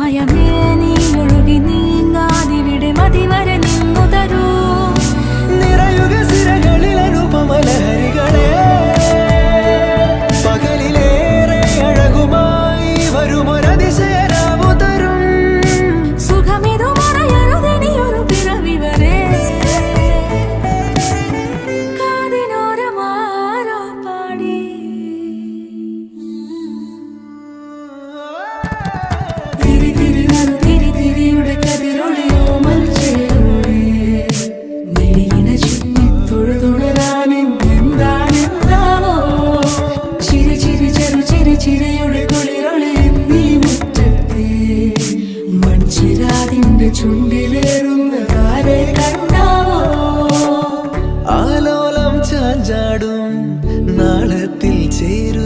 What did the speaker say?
മയമേ നീ ഒഴുകി നീങ്ങാതിവിടെ മതിവരെ നിന്നു തരൂ നിറയുക സിരകളിൽ അനുപമലഹരികളെ പകലിലേറെ അഴകുമായി വരുമൊരതിശയരാവു തരും സുഖമിതു മറയരുതിനിയൊരു പിറവി വരെ കാതിനോരമാരോ പാടി തിരി തിരി വരു തിരി തിരിയുടെ കതിരൊളിയോ മൽച്ചേരുളേ മെളിയിന ചുറ്റി തൊഴുതുണരാനെന്താണെന്താവോ ചിരി ചിരി ചെറു ചിരി ചിരിയുടെ കുളിരൊളി നീ മുറ്റത്തെ മൺചിരാതിന്റെ ചുണ്ടിലേറുന്നതാരെ കണ്ടാവോ ആലോലം ചാഞ്ചാടും നാളത്തിൽ ചേരും